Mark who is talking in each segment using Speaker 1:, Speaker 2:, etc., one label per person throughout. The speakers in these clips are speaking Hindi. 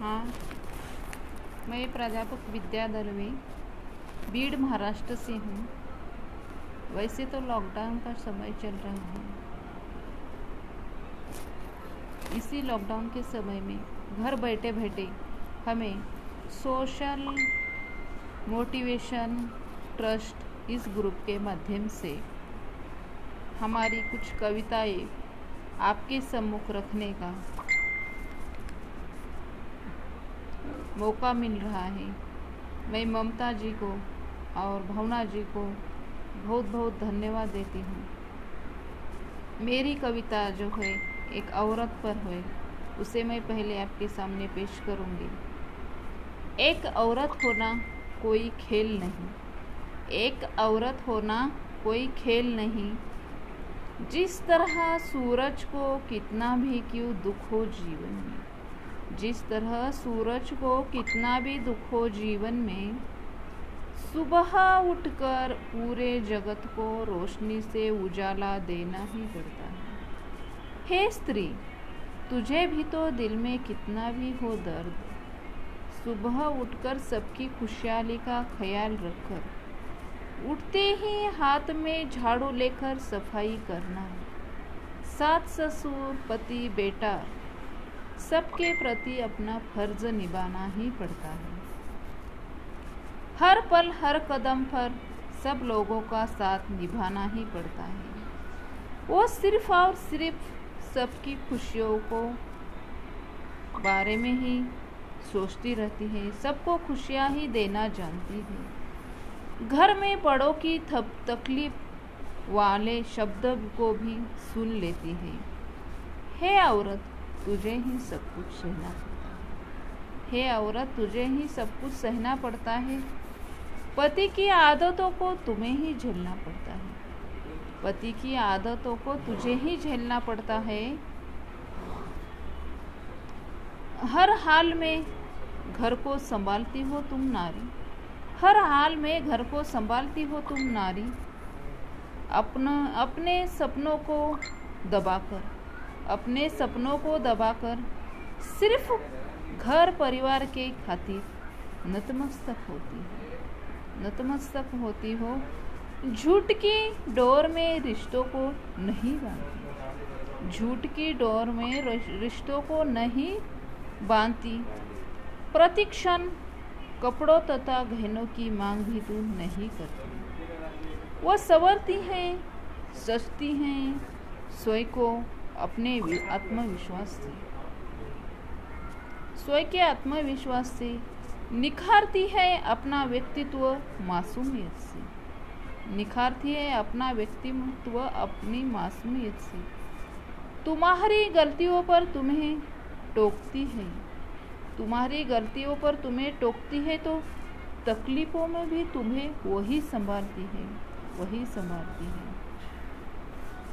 Speaker 1: हाँ, मैं प्राध्यापक विद्या दलवे बीड़ महाराष्ट्र से हूँ। वैसे तो लॉकडाउन का समय चल रहा है। इसी लॉकडाउन के समय में घर बैठे बैठे हमें सोशल मोटिवेशन ट्रस्ट इस ग्रुप के माध्यम से हमारी कुछ कविताएं आपके सम्मुख रखने का मौका मिल रहा है। मैं ममता जी को और भावना जी को बहुत बहुत धन्यवाद देती हूँ। मेरी कविता जो है एक औरत पर है, उसे मैं पहले आपके सामने पेश करूँगी। एक औरत होना कोई खेल नहीं, एक औरत होना कोई खेल नहीं। जिस तरह सूरज को कितना भी क्यों दुख हो जीवन में, जिस तरह सूरज को कितना भी दुख हो जीवन में, सुबह उठकर पूरे जगत को रोशनी से उजाला देना ही पड़ता है। हे स्त्री, तुझे भी तो दिल में कितना भी हो दर्द, सुबह उठकर सबकी खुशहाली का ख्याल रखकर उठते ही हाथ में झाड़ू लेकर सफाई करना, सास ससुर पति बेटा सबके प्रति अपना फर्ज निभाना ही पड़ता है। हर पल हर कदम पर सब लोगों का साथ निभाना ही पड़ता है। वो सिर्फ और सिर्फ सबकी खुशियों को बारे में ही सोचती रहती है, सबको खुशियाँ ही देना जानती है। घर में बड़ों की तकलीफ वाले शब्द को भी सुन लेती है। हे औरत, तुझे ही सब कुछ सहना पड़ता है। हे औरत, तुझे ही सब कुछ सहना पड़ता है। पति की आदतों को तुम्हें ही झेलना पड़ता है। पति की आदतों को तुझे ही झेलना पड़ता है। हर हाल में घर को संभालती हो तुम नारी, हर हाल में घर को संभालती हो तुम नारी। अपने सपनों को दबाकर, अपने सपनों को दबाकर सिर्फ घर परिवार के खातिर नतमस्तक होती हो, नतमस्तक होती हो। झूठ की डोर में रिश्तों को नहीं बांधती, झूठ की डोर में रिश्तों को नहीं बांधती। प्रतिक्षण कपड़ों तथा गहनों की मांग भी तू नहीं करती। वो संवरती हैं, सजती हैं स्वयं को अपने आत्मविश्वास से, स्वयं के आत्मविश्वास से निखारती है अपना व्यक्तित्व मासूमियत से, निखारती है अपना व्यक्तित्व अपनी मासूमियत से। तुम्हारी गलतियों पर तुम्हें टोकती है, तुम्हारी गलतियों पर तुम्हें टोकती है तो तकलीफों में भी तुम्हें वही संभालती है, वही संभालती है।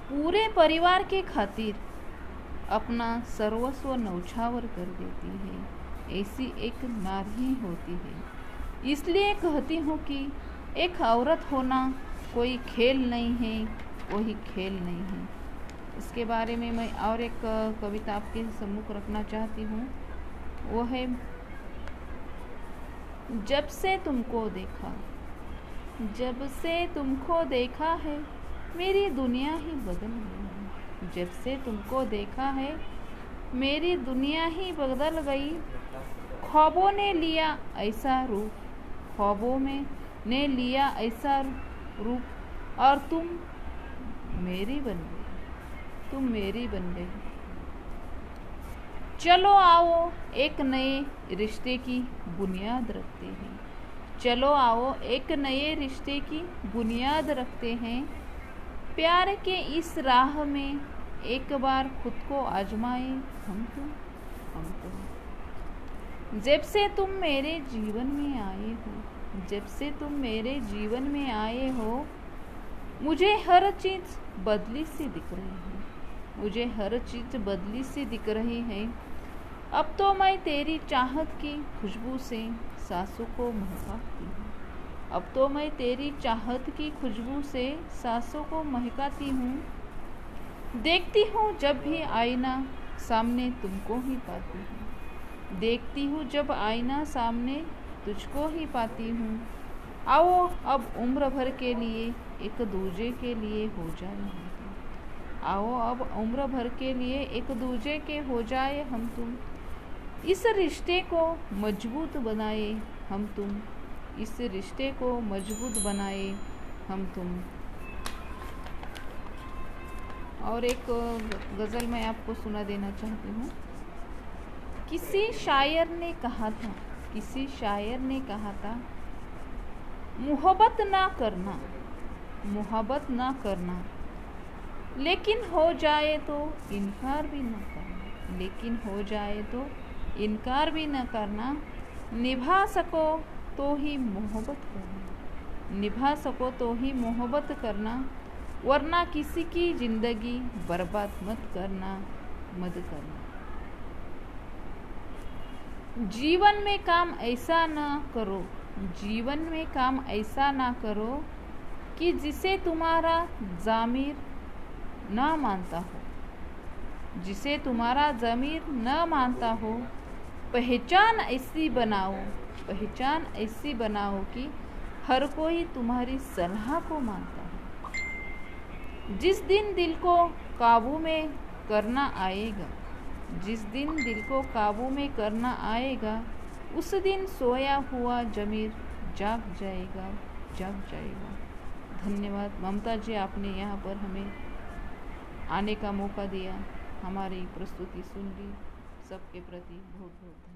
Speaker 1: पूरे परिवार के खातिर अपना सर्वस्व न्यौछावर कर देती है। ऐसी एक नारी होती है। इसलिए कहती हूँ कि एक औरत होना कोई खेल नहीं है, कोई खेल नहीं है। इसके बारे में मैं और एक कविता आपके सम्मुख रखना चाहती हूँ। वो है, जब से तुमको देखा, जब से तुमको देखा है मेरी दुनिया ही बदल गई है। जब से तुमको देखा है मेरी दुनिया ही बदल गई। ख्वाबों ने लिया ऐसा रूप, ख्वाबों में ने लिया ऐसा रूप, और तुम मेरी बन गई, तुम मेरी बन गई। चलो आओ एक नए रिश्ते की बुनियाद रखते हैं, चलो आओ एक नए रिश्ते की बुनियाद रखते हैं। प्यार के इस राह में एक बार खुद को आजमाए हम तुम। जब से तुम मेरे जीवन में आए हो, जब से तुम मेरे जीवन में आए हो, मुझे हर चीज़ बदली सी दिख रही है, मुझे हर चीज़ बदली सी दिख रही है। अब तो मैं तेरी चाहत की खुशबू से सांसों को महकाती हूँ, अब तो मैं तेरी चाहत की खुशबू से सांसों को महकाती हूँ। देखती हूँ जब भी आईना सामने तुमको ही पाती हूँ, देखती हूँ जब आईना सामने तुझको ही पाती हूँ। आओ अब उम्र भर के लिए एक दूजे के लिए हो जाए हम तुम। आओ अब उम्र भर के लिए एक दूजे के हो जाए हम तुम। इस रिश्ते को मजबूत बनाए हम तुम। इस रिश्ते को मजबूत बनाए हम तुम। और एक गज़ल मैं आपको सुना देना चाहती हूँ। किसी शायर ने कहा था, किसी शायर ने कहा था, मोहब्बत ना करना, मोहब्बत ना करना, लेकिन हो जाए तो इनकार भी ना करना, लेकिन हो जाए तो इनकार भी ना करना। निभा सको तो ही मोहब्बत करना, निभा सको तो ही मोहब्बत करना, वरना किसी की जिंदगी बर्बाद मत करना, मत करना। जीवन में काम ऐसा ना करो, जीवन में काम ऐसा ना करो कि जिसे तुम्हारा ज़मीर ना मानता हो, जिसे तुम्हारा ज़मीर न मानता हो। पहचान ऐसी बनाओ, पहचान ऐसी बनाओ कि हर कोई तुम्हारी सलाह को मानता हो। जिस दिन दिल को काबू में करना आएगा, जिस दिन दिल को काबू में करना आएगा, उस दिन सोया हुआ ज़मीर जाग जाएगा, जाग जाएगा। धन्यवाद ममता जी, आपने यहाँ पर हमें आने का मौका दिया, हमारी प्रस्तुति सुन ली। सबके प्रति बहुत बहुत धन्यवाद।